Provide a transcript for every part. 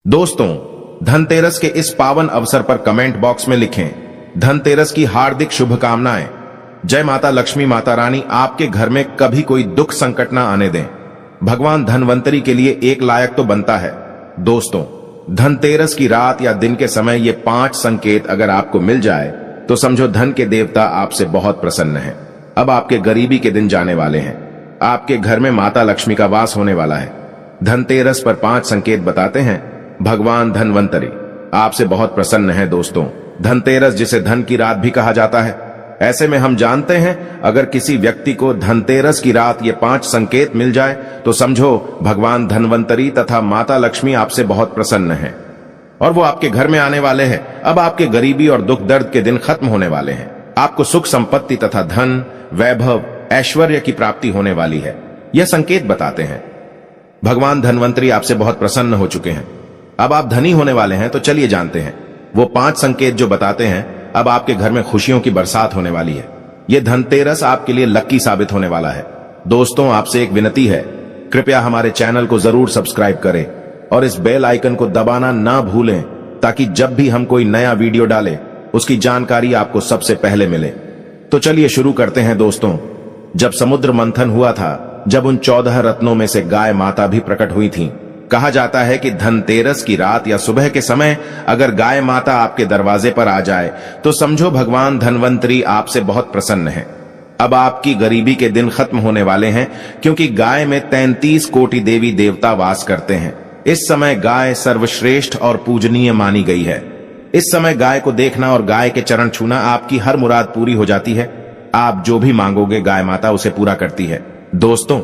दोस्तों, धनतेरस के इस पावन अवसर पर कमेंट बॉक्स में लिखें धनतेरस की हार्दिक शुभकामनाएं। जय माता लक्ष्मी माता रानी आपके घर में कभी कोई दुख संकट ना आने दें। भगवान धनवंतरी के लिए एक लायक तो बनता है। दोस्तों, धनतेरस की रात या दिन के समय ये 5 संकेत अगर आपको मिल जाए तो समझो धन के देवता आपसे बहुत प्रसन्न हैं। अब आपके गरीबी के दिन जाने वाले हैं। आपके घर में माता लक्ष्मी का वास होने वाला है। धनतेरस पर 5 संकेत बताते हैं। भगवान धनवंतरी आपसे बहुत प्रसन्न है। दोस्तों, धनतेरस जिसे धन की रात भी कहा जाता है, ऐसे में हम जानते हैं अगर किसी व्यक्ति को धनतेरस की रात ये 5 संकेत मिल जाए तो समझो भगवान धनवंतरी तथा माता लक्ष्मी आपसे बहुत प्रसन्न हैं और वो आपके घर में आने वाले हैं। अब आपके गरीबी और दुख दर्द के दिन खत्म होने वाले हैं। आपको सुख संपत्ति तथा धन, वैभव, ऐश्वर्य की प्राप्ति होने वाली है। यह संकेत बताते हैं भगवान धनवंतरी आपसे बहुत प्रसन्न हो चुके हैं। अब आप धनी होने वाले हैं। तो चलिए जानते हैं वो 5 संकेत जो बताते हैं। अब आपके घर में खुशियों की बरसात होने वाली है। यह धनतेरस आपके लिए लकी साबित होने वाला है। दोस्तों, आपसे एक विनती है, कृपया हमारे चैनल को जरूर सब्सक्राइब करें और इस बेल आइकन को दबाना ना भूलें ताकि जब भी हम कोई नया वीडियो डालें उसकी जानकारी आपको सबसे पहले मिले। तो चलिए शुरू करते हैं। दोस्तों, जब समुद्र मंथन हुआ था, जब उन 14 रत्नों में से गाय माता भी प्रकट हुई थी, कहा जाता है कि धनतेरस की रात या सुबह के समय अगर गाय माता आपके दरवाजे पर आ जाए तो समझो भगवान धनवंतरी आपसे बहुत प्रसन्न है। अब आपकी गरीबी के दिन खत्म होने वाले हैं क्योंकि गाय में 33 कोटि देवी देवता वास करते हैं। इस समय गाय सर्वश्रेष्ठ और पूजनीय मानी गई है। इस समय गाय को देखना और गाय के चरण छूना आपकी हर मुराद पूरी हो जाती है। आप जो भी मांगोगे गाय माता उसे पूरा करती है। दोस्तों,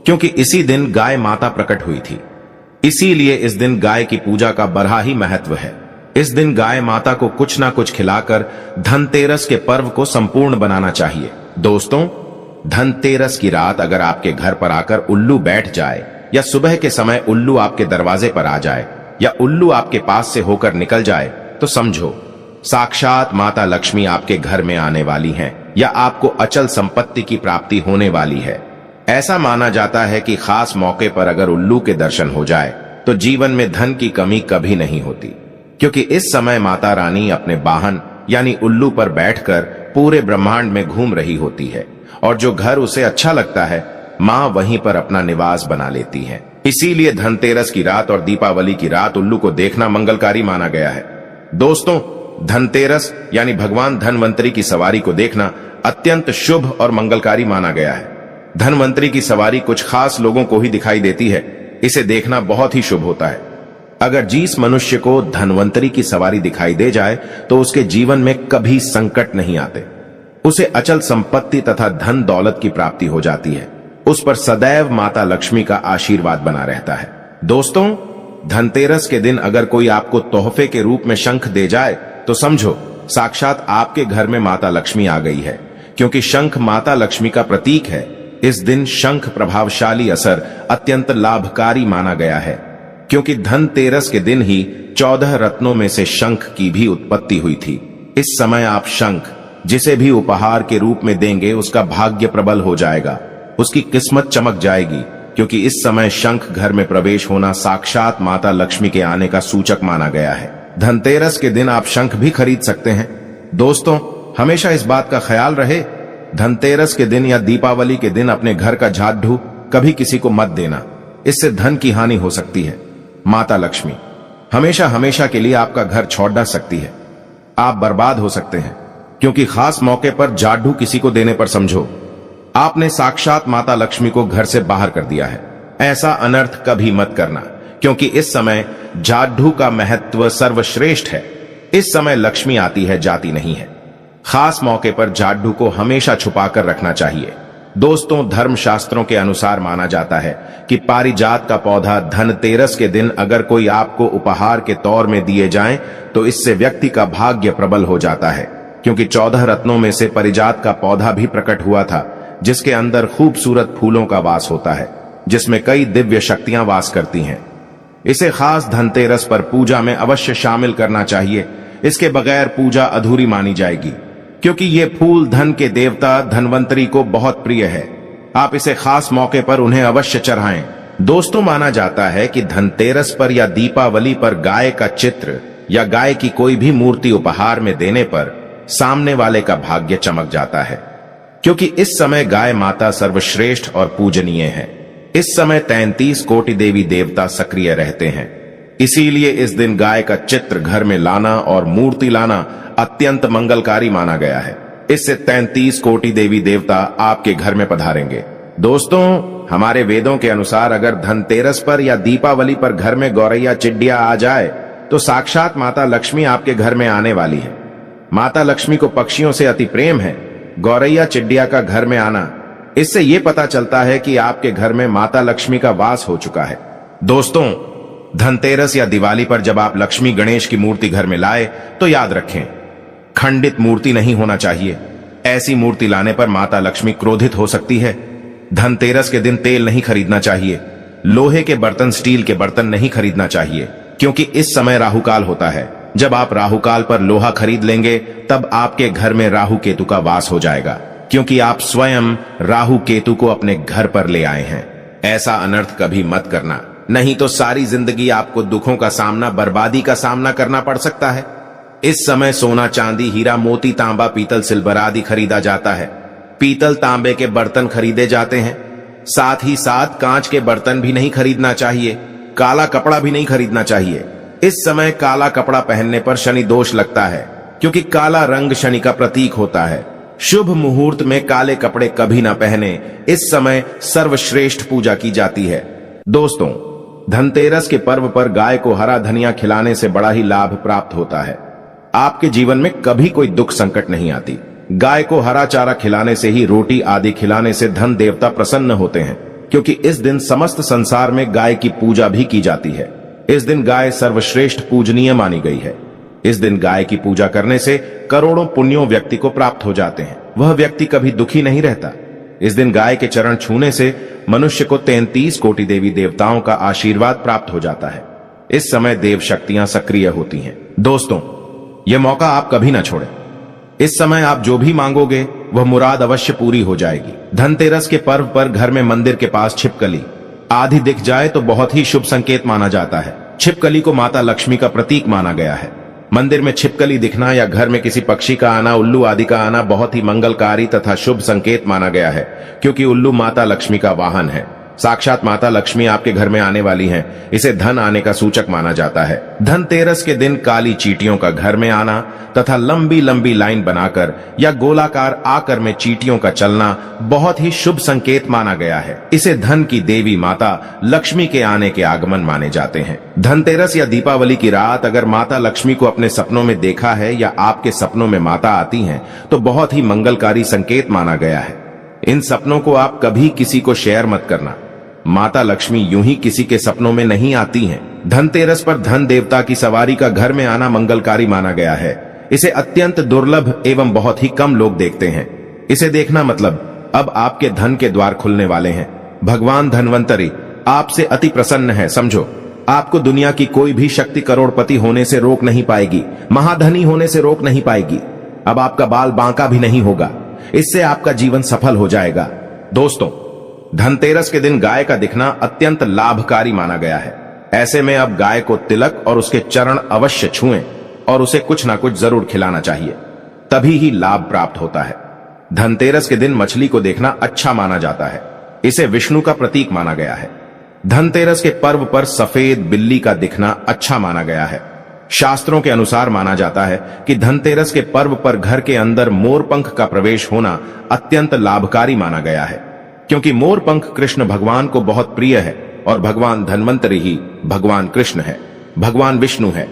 क्योंकि इसी दिन गाय माता प्रकट हुई थी, इसीलिए इस दिन गाय की पूजा का बड़ा ही महत्व है। इस दिन गाय माता को कुछ ना कुछ खिलाकर धनतेरस के पर्व को संपूर्ण बनाना चाहिए। दोस्तों, धनतेरस की रात अगर आपके घर पर आकर उल्लू बैठ जाए या सुबह के समय उल्लू आपके दरवाजे पर आ जाए या उल्लू आपके पास से होकर निकल जाए तो समझो साक्षात माता लक्ष्मी आपके घर में आने वाली हैं या आपको अचल संपत्ति की प्राप्ति होने वाली है। ऐसा माना जाता है कि खास मौके पर अगर उल्लू के दर्शन हो जाए तो जीवन में धन की कमी कभी नहीं होती, क्योंकि इस समय माता रानी अपने वाहन यानी उल्लू पर बैठकर पूरे ब्रह्मांड में घूम रही होती है और जो घर उसे अच्छा लगता है माँ वहीं पर अपना निवास बना लेती है। इसीलिए धनतेरस की रात और दीपावली की रात उल्लू को देखना मंगलकारी माना गया है। दोस्तों, धनतेरस यानी भगवान धनवंतरी की सवारी को देखना अत्यंत शुभ और मंगलकारी माना गया है। धनवंतरी की सवारी कुछ खास लोगों को ही दिखाई देती है। इसे देखना बहुत ही शुभ होता है। अगर जिस मनुष्य को धनवंतरी की सवारी दिखाई दे जाए तो उसके जीवन में कभी संकट नहीं आते। उसे अचल संपत्ति तथा धन दौलत की प्राप्ति हो जाती है। उस पर सदैव माता लक्ष्मी का आशीर्वाद बना रहता है। दोस्तों, धनतेरस के दिन अगर कोई आपको तोहफे के रूप में शंख दे जाए तो समझो साक्षात आपके घर में माता लक्ष्मी आ गई है, क्योंकि शंख माता लक्ष्मी का प्रतीक है। इस दिन शंख प्रभावशाली असर अत्यंत लाभकारी माना गया है, क्योंकि धनतेरस के दिन ही 14 रत्नों में से शंख की भी उत्पत्ति हुई थी। इस समय आप शंख जिसे भी उपहार के रूप में देंगे उसका भाग्य प्रबल हो जाएगा, उसकी किस्मत चमक जाएगी, क्योंकि इस समय शंख घर में प्रवेश होना साक्षात माता लक्ष्मी के आने का सूचक माना गया है। धनतेरस के दिन आप शंख भी खरीद सकते हैं। दोस्तों, हमेशा इस बात का ख्याल रहे, धनतेरस के दिन या दीपावली के दिन अपने घर का झाड़ू कभी किसी को मत देना। इससे धन की हानि हो सकती है। माता लक्ष्मी हमेशा हमेशा के लिए आपका घर छोड़ डाल सकती है। आप बर्बाद हो सकते हैं, क्योंकि खास मौके पर झाड़ू किसी को देने पर समझो आपने साक्षात माता लक्ष्मी को घर से बाहर कर दिया है। ऐसा अनर्थ कभी मत करना, क्योंकि इस समय झाड़ू का महत्व सर्वश्रेष्ठ है। इस समय लक्ष्मी आती है, जाती नहीं है। खास मौके पर झाड़ू को हमेशा छुपाकर रखना चाहिए। दोस्तों, धर्मशास्त्रों के अनुसार माना जाता है कि पारिजात का पौधा धनतेरस के दिन अगर कोई आपको उपहार के तौर में दिए जाएं तो इससे व्यक्ति का भाग्य प्रबल हो जाता है, क्योंकि 14 रत्नों में से पारिजात का पौधा भी प्रकट हुआ था, जिसके अंदर खूबसूरत फूलों का वास होता है, जिसमें कई दिव्य शक्तियां वास करती हैं। इसे खास धनतेरस पर पूजा में अवश्य शामिल करना चाहिए। इसके बगैर पूजा अधूरी मानी जाएगी, क्योंकि ये फूल धन के देवता धनवंतरी को बहुत प्रिय है। आप इसे खास मौके पर उन्हें अवश्य चढ़ाएं। दोस्तों, माना जाता है कि धनतेरस पर या दीपावली पर गाय का चित्र या गाय की कोई भी मूर्ति उपहार में देने पर सामने वाले का भाग्य चमक जाता है, क्योंकि इस समय गाय माता सर्वश्रेष्ठ और पूजनीय है। इस समय 33 कोटि देवी देवता सक्रिय रहते हैं। इसीलिए इस दिन गाय का चित्र घर में लाना और मूर्ति लाना अत्यंत मंगलकारी माना गया है। इससे 33 कोटि देवी देवता आपके घर में पधारेंगे। दोस्तों, हमारे वेदों के अनुसार अगर धनतेरस पर या दीपावली पर घर में गौरैया चिड़िया आ जाए तो साक्षात माता लक्ष्मी आपके घर में आने वाली है। माता लक्ष्मी को पक्षियों से अति प्रेम है। गौरैया चिड़िया का घर में आना, इससे यह पता चलता है कि आपके घर में माता लक्ष्मी का वास हो चुका है। दोस्तों, धनतेरस या दिवाली पर जब आप लक्ष्मी गणेश की मूर्ति घर में लाए तो याद रखें, खंडित मूर्ति नहीं होना चाहिए। ऐसी मूर्ति लाने पर माता लक्ष्मी क्रोधित हो सकती है। धनतेरस के दिन तेल नहीं खरीदना चाहिए। लोहे के बर्तन, स्टील के बर्तन नहीं खरीदना चाहिए, क्योंकि इस समय राहुकाल होता है। जब आप राहुकाल पर लोहा खरीद लेंगे तब आपके घर में राहु केतु का वास हो जाएगा, क्योंकि आप स्वयं राहु केतु को अपने घर पर ले आए हैं। ऐसा अनर्थ कभी मत करना, नहीं तो सारी जिंदगी आपको दुखों का सामना, बर्बादी का सामना करना पड़ सकता है। इस समय सोना, चांदी, हीरा, मोती, तांबा, पीतल, सिल्वर आदि खरीदा जाता है। पीतल, तांबे के बर्तन खरीदे जाते हैं। साथ ही साथ कांच के बर्तन भी नहीं खरीदना चाहिए। काला कपड़ा भी नहीं खरीदना चाहिए। इस समय काला कपड़ा पहनने पर शनि दोष लगता है, क्योंकि काला रंग शनि का प्रतीक होता है। शुभ मुहूर्त में काले कपड़े कभी ना पहने। इस समय सर्वश्रेष्ठ पूजा की जाती है। दोस्तों, धनतेरस के पर्व पर गाय को हरा धनिया खिलाने से बड़ा ही लाभ प्राप्त होता है। आपके जीवन में कभी कोई दुख संकट नहीं आती। गाय को हरा चारा खिलाने से ही, रोटी आदि खिलाने से धन देवता प्रसन्न होते हैं, क्योंकि इस दिन समस्त संसार में गाय की पूजा भी की जाती है। इस दिन गाय सर्वश्रेष्ठ पूजनीय मानी गई है। इस दिन गाय की पूजा करने से करोड़ों पुण्यों व्यक्ति को प्राप्त हो जाते हैं। वह व्यक्ति कभी दुखी नहीं रहता। इस दिन गाय के चरण छूने से मनुष्य को 33 कोटि देवी देवताओं का आशीर्वाद प्राप्त हो जाता है। इस समय देव शक्तियां सक्रिय होती हैं। दोस्तों, यह मौका आप कभी ना छोड़ें। इस समय आप जो भी मांगोगे वह मुराद अवश्य पूरी हो जाएगी। धनतेरस के पर्व पर घर में मंदिर के पास छिपकली आदि दिख जाए तो बहुत ही शुभ संकेत माना जाता है। छिपकली को माता लक्ष्मी का प्रतीक माना गया है। मंदिर में छिपकली दिखना या घर में किसी पक्षी का आना, उल्लू आदि का आना बहुत ही मंगलकारी तथा शुभ संकेत माना गया है, क्योंकि उल्लू माता लक्ष्मी का वाहन है। साक्षात माता लक्ष्मी आपके घर में आने वाली हैं। इसे धन आने का सूचक माना जाता है। धनतेरस के दिन काली चींटियों का घर में आना तथा लंबी लंबी लाइन बनाकर या गोलाकार आकर में चींटियों का चलना बहुत ही शुभ संकेत माना गया है। इसे धन की देवी माता लक्ष्मी के आने के आगमन माने जाते हैं। धनतेरस या दीपावली की रात अगर माता लक्ष्मी को अपने सपनों में देखा है या आपके सपनों में माता आती हैं, तो बहुत ही मंगलकारी संकेत माना गया है। इन सपनों को आप कभी किसी को शेयर मत करना। माता लक्ष्मी यूं ही किसी के सपनों में नहीं आती हैं। धनतेरस पर धन देवता की सवारी का घर में आना मंगलकारी माना गया है। इसे अत्यंत दुर्लभ एवं बहुत ही कम लोग देखते हैं। इसे देखना मतलब अब आपके धन के द्वार खुलने वाले हैं। भगवान धन्वंतरी आपसे अति प्रसन्न है। समझो, आपको दुनिया की कोई भी शक्ति करोड़पति होने से रोक नहीं पाएगी, महाधनी होने से रोक नहीं पाएगी। अब आपका बाल बांका भी नहीं होगा। इससे आपका जीवन सफल हो जाएगा। दोस्तों, धनतेरस के दिन गाय का दिखना अत्यंत लाभकारी माना गया है। ऐसे में अब गाय को तिलक और उसके चरण अवश्य छुएं और उसे कुछ ना कुछ जरूर खिलाना चाहिए, तभी ही लाभ प्राप्त होता है। धनतेरस के दिन मछली को देखना अच्छा माना जाता है। इसे विष्णु का प्रतीक माना गया है। धनतेरस के पर्व पर सफेद बिल्ली का दिखना अच्छा माना गया है। शास्त्रों के अनुसार माना जाता है कि धनतेरस के पर्व पर घर के अंदर मोरपंख का प्रवेश होना अत्यंत लाभकारी माना गया है, क्योंकि मोरपंख कृष्ण भगवान को बहुत प्रिय है और भगवान धन्वंतरि ही भगवान कृष्ण है, भगवान विष्णु है।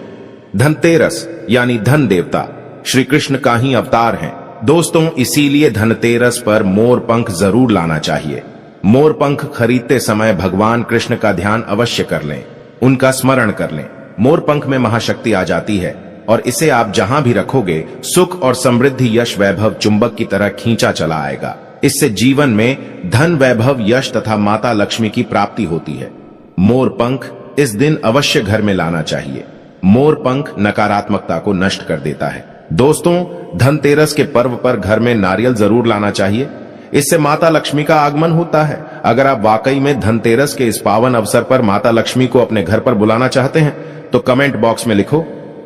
धनतेरस यानी धन देवता श्री कृष्ण का ही अवतार हैं। दोस्तों, इसीलिए धनतेरस पर मोरपंख जरूर लाना चाहिए। मोरपंख खरीदते समय भगवान कृष्ण का ध्यान अवश्य कर लें, उनका स्मरण कर लें। मोरपंख में महाशक्ति आ जाती है और इसे आप जहां भी रखोगे सुख और समृद्धि, यश, वैभव चुंबक की तरह खींचा चला आएगा। इससे जीवन में धन, वैभव, यश तथा माता लक्ष्मी की प्राप्ति होती है। मोरपंख इस दिन अवश्य घर में लाना चाहिए। मोरपंख नकारात्मकता को नष्ट कर देता है। दोस्तों, धनतेरस के पर्व पर घर में नारियल जरूर लाना चाहिए। इससे माता लक्ष्मी का आगमन होता है। अगर आप वाकई में धनतेरस के इस पावन अवसर पर माता लक्ष्मी को अपने घर पर बुलाना चाहते हैं तो कमेंट बॉक्स में लिखो,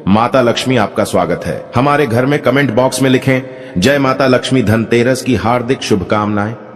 माता लक्ष्मी आपका स्वागत है। हमारे घर में कमेंट बॉक्स में लिखें, जय माता लक्ष्मी, धनतेरस की हार्दिक शुभकामनाएं।